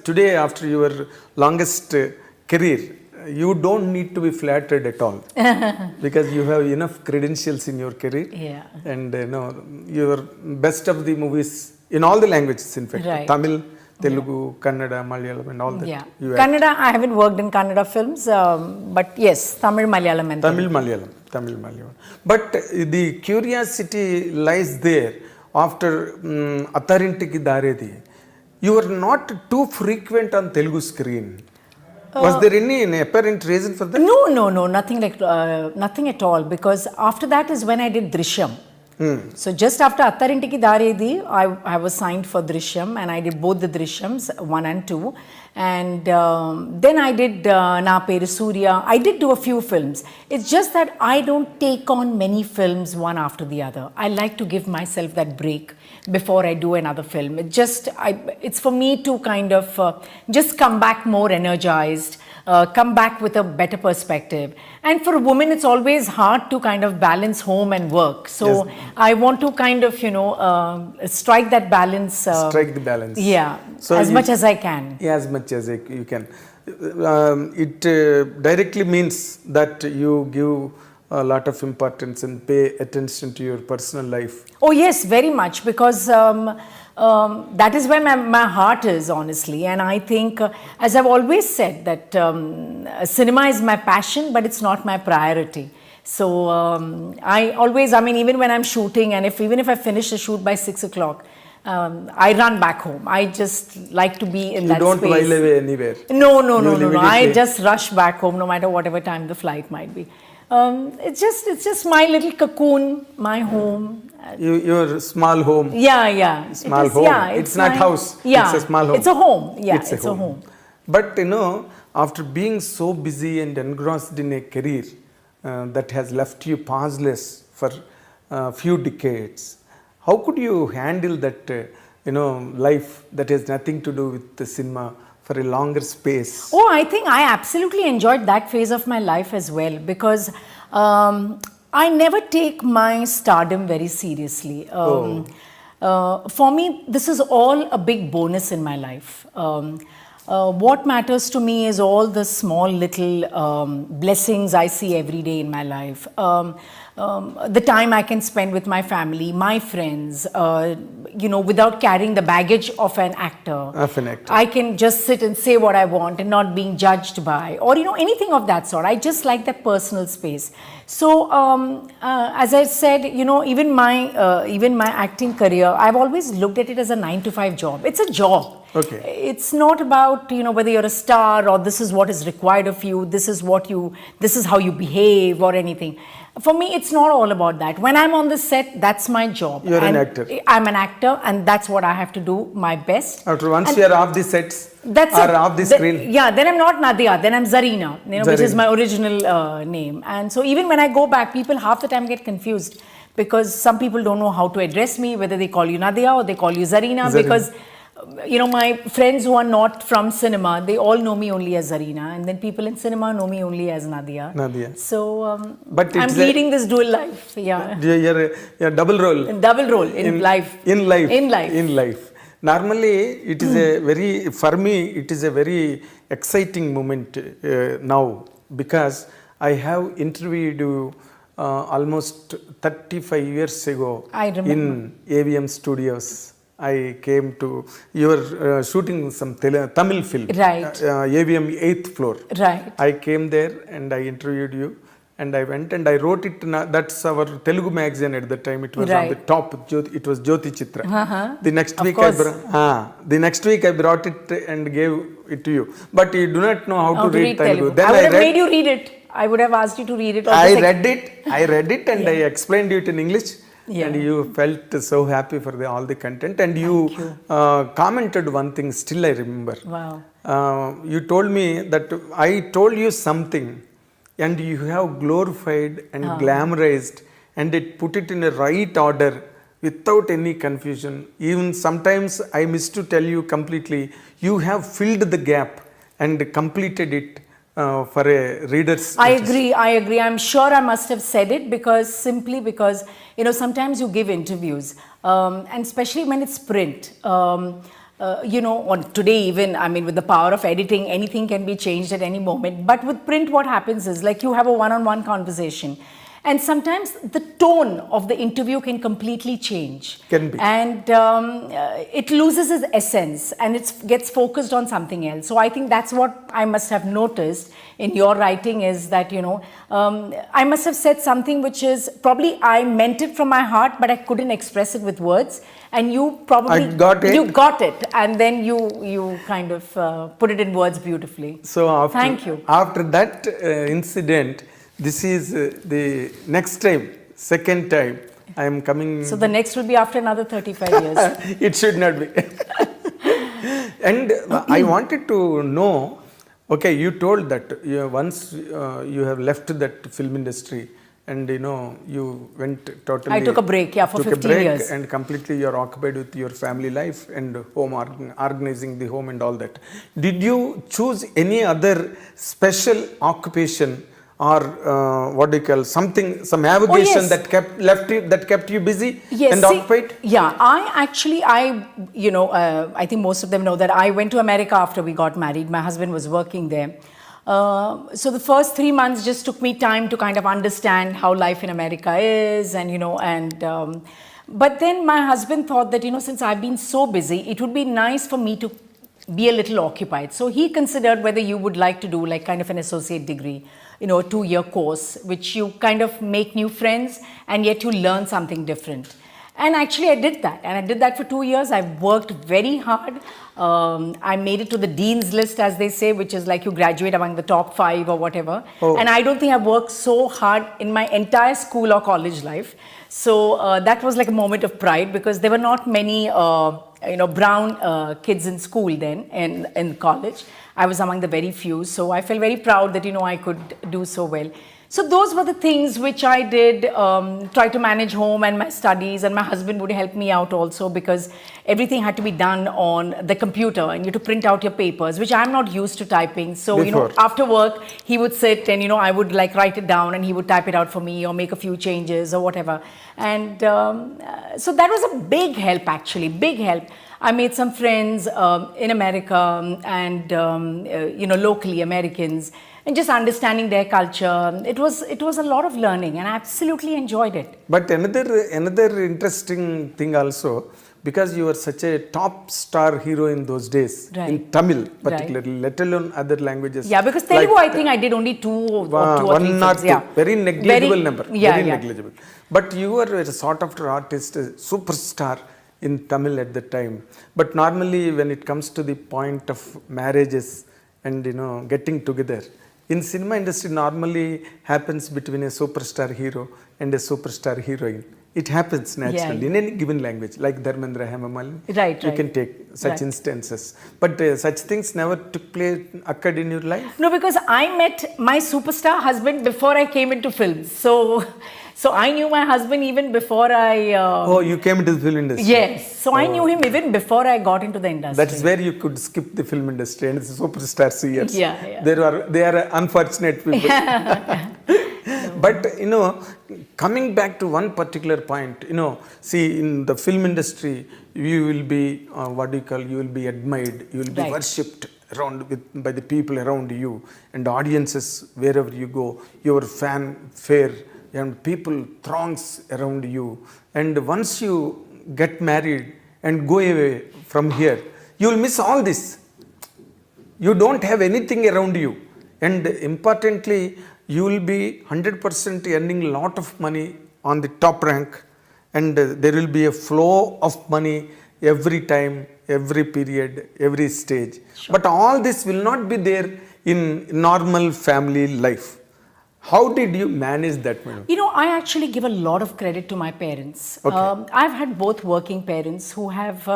today after your longest career, you don't need to be flattered at all because you have enough credentials in your career. Yeah. And your best of the movies in all the languages, in fact, Right. Tamil, Telugu, Kannada, Malayalam, and all that. Yeah. You Kannada, I haven't worked in Kannada films, but yes, Tamil, Malayalam, and Tamil, Malayalam. But the curiosity lies there after Atharinti Daredi. You were not too frequent on Telugu screen. Was there any apparent reason for that? No, nothing at all. Because after that is when I did Drushyam. So just after Atharintiki Daredi, I was signed for Drushyam, and I did both the Drishyams 1 and 2. And then I did Na Peru Surya. I did do a few films. It's just that I don't take on many films one after the other. I like to give myself that break before I do another film. It's for me to kind of just come back more energized, come back with a better perspective. And for a woman, it's always hard to kind of balance home and work. So yes. I want to kind of, strike that balance. Strike the balance. Yeah, so as much as I can. Yeah, as much as you can. It directly means that you give a lot of importance and pay attention to your personal life. Oh yes, very much, because that is where my heart is, honestly. And I think, as I've always said, that cinema is my passion, but it's not my priority. So even when I'm shooting, and even if I finish the shoot by 6 o'clock, I run back home. I just like to be in that space. You don't while away anywhere? No. I just rush back home, no matter whatever time the flight might be. It's just my little cocoon, my home. Your small home. Yeah. Small home. Yeah, it's not house. Yeah, it's a small home. It's a home. Yeah, it's a home. But after being so busy and engrossed in a career that has left you pauseless for a few decades, how could you handle that life that has nothing to do with the cinema for a longer space? Oh, I think I absolutely enjoyed that phase of my life as well, because I never take my stardom very seriously. For me, this is all a big bonus in my life. What matters to me is all the small little blessings I see every day in my life. The time I can spend with my family, my friends, without carrying the baggage of an actor. I can just sit and say what I want and not being judged by, or anything of that sort. I just like that personal space. So as I said, even my acting career, I've always looked at it as a 9-to-5 job. It's a job. Okay. It's not about whether you're a star or this is what is required of you, this is how you behave or anything. For me, it's not all about that. When I'm on the set, that's my job. You're an actor. I'm an actor, and that's what I have to do my best. After once you're off the sets or off the screen. Yeah, then I'm not Nadhiya, then I'm Zarina, which is my original name. And so even when I go back, people half the time get confused, because some people don't know how to address me, whether they call you Nadhiya or they call you Zarina. Because my friends who are not from cinema, they all know me only as Zarina, and then people in cinema know me only as Nadhiya. So but I'm leading this dual life. Yeah. You're double role. In life. In life. Normally, it is for me, it is a very exciting moment now, because I have interviewed you almost 35 years ago in AVM Studios. I came to, you were shooting some Tamil film, right? AVM 8th floor. Right. I came there and I interviewed you, and I went and I wrote it. That's our Telugu magazine at the time. It was on the top. It was Jyoti Chitra. The next week I brought it and gave it to you. But you do not know how to read Telugu. Then I would have made you read it. I would have asked you to read it. I read it and I explained it in English. Yeah. And you felt so happy for all the content, and you commented one thing, still I remember. Wow. You told me that I told you something and you have glorified and glamorized and put it in a right order without any confusion. Even sometimes I miss to tell you completely, you have filled the gap and completed it for a reader's. I agree. I'm sure I must have said it because sometimes you give interviews, and especially when it's print. on today even, I mean, with the power of editing, anything can be changed at any moment. But with print, what happens is like you have a one-on-one conversation. And sometimes the tone of the interview can completely change. Can be. And it loses its essence and it gets focused on something else. So I think that's what I must have noticed in your writing is that, I must have said something which is probably I meant it from my heart, but I couldn't express it with words. And you probably you got it, and then you kind of put it in words beautifully. So thank you. After that incident, this is the next time, second time I am coming. So the next will be after another 35 years. It should not be. And I wanted to know, okay, you told that once you have left that film industry and you went totally. I took a break, for 15 years. And completely you're occupied with your family life and home, organizing the home and all that. Did you choose any other special occupation or what do you call some avocation that kept you busy and occupied? Yeah, I think most of them know that I went to America after we got married. My husband was working there. So the first 3 months just took me time to kind of understand how life in America is, and but then my husband thought that since I've been so busy, it would be nice for me to be a little occupied. So he considered whether you would like to do like kind of an associate degree, a 2-year course, which you kind of make new friends and yet you learn something different. And actually I did that, and I did that for 2 years. I worked very hard. I made it to the dean's list, as they say, which is like you graduate among the top 5 or whatever. Oh. And I don't think I've worked so hard in my entire school or college life. So that was like a moment of pride, because there were not many brown kids in school then, in college. I was among the very few. So I felt very proud that, I could do so well. So those were the things which I did, try to manage home and my studies, and my husband would help me out also, because everything had to be done on the computer and you had to print out your papers, which I'm not used to typing. So, after work, he would sit and, I would like write it down and he would type it out for me or make a few changes or whatever. And so that was a big help, actually, big help. I made some friends in America and, locally Americans, and just understanding their culture. It was a lot of learning, and I absolutely enjoyed it. But another interesting thing also, because you were such a top star hero in those days, in Tamil particularly, let alone other languages. Yeah, because Telugu, I think I did only 2 or 3 films. Yeah. Very negligible number. Negligible. But you were a sort of artist, a superstar in Tamil at the time. But normally when it comes to the point of marriages and getting together, in cinema industry normally happens between a superstar hero and a superstar heroine. It happens naturally in any given language, like Dharmendra Hemamalini. Right. You can take such instances. But such things never occurred in your life? No, because I met my superstar husband before I came into films. So I knew my husband even before I... you came into the film industry? Yes. So I knew him even before I got into the industry. That's where you could skip the film industry and it's superstar years. Yeah. They are unfortunate people. But, coming back to one particular point, see, in the film industry, you will be, you will be admired, you will be worshipped by the people around you, and audiences wherever you go, your fanfare, and people throngs around you. And once you get married and go away from here, you will miss all this. You don't have anything around you. And importantly, you will be 100% earning a lot of money on the top rank, and there will be a flow of money every time, every period, every stage. Sure. But all this will not be there in normal family life. How did you manage that, madam? I actually give a lot of credit to my parents. Okay. I've had both working parents who have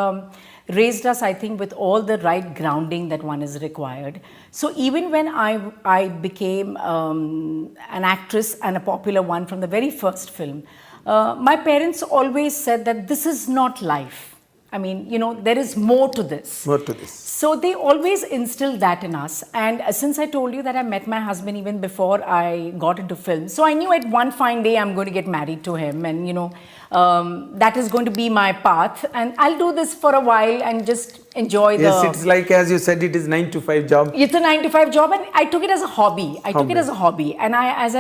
raised us, I think, with all the right grounding that one is required. So even when I became an actress, and a popular one from the very first film, my parents always said that this is not life. I mean, there is more to this. More to this. So they always instilled that in us. And since I told you that I met my husband even before I got into film, so I knew at one fine day I'm going to get married to him, and that is going to be my path, and I'll do this for a while and just enjoy the. Yes, it's like as you said, it is 9 to 5 job. It's a 9 to 5 job, and I took it as a hobby. And as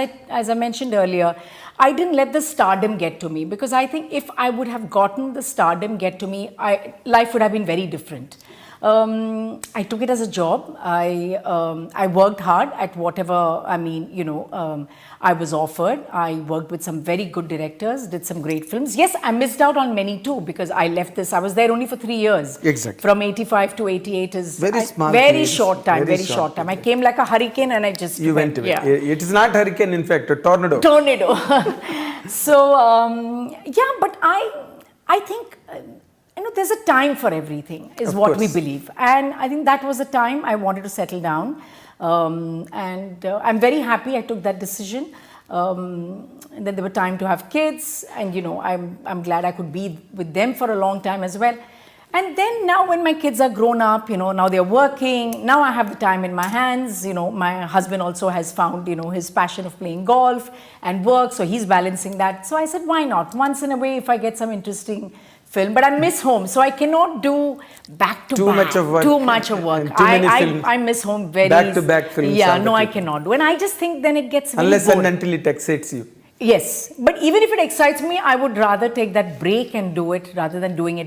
I mentioned earlier, I didn't let the stardom get to me, because I think if I would have gotten the stardom get to me, life would have been very different. I took it as a job. I worked hard at whatever, I was offered. I worked with some very good directors, did some great films. Yes, I missed out on many too, because I left this. I was there only for 3 years. Exactly. From 85 to 88 is very small. Very short time. Very short time. I came like a hurricane and I just went away. Yeah. It is not hurricane, in fact, a tornado. So but I think there's a time for everything, is Of what course. we believe, and I think that was the time I wanted to settle down, and I'm very happy I took that decision. And then there were time to have kids, and I'm glad I could be with them for a long time as well. And then now when my kids are grown up, now they're working, now I have the time in my hands. My husband also has found, his passion of playing golf and work, so he's balancing that. So I said, why not? Once in a way, if I get some interesting film, but I miss home, so I cannot do back to back. Too much of work. Too much of work. And too many films. I miss home very. Back to back films. Yeah, no, I cannot do. And I just think then it gets very Unless boring. and until it excites you. Yes, but even if it excites me, I would rather take that break and do it rather than doing it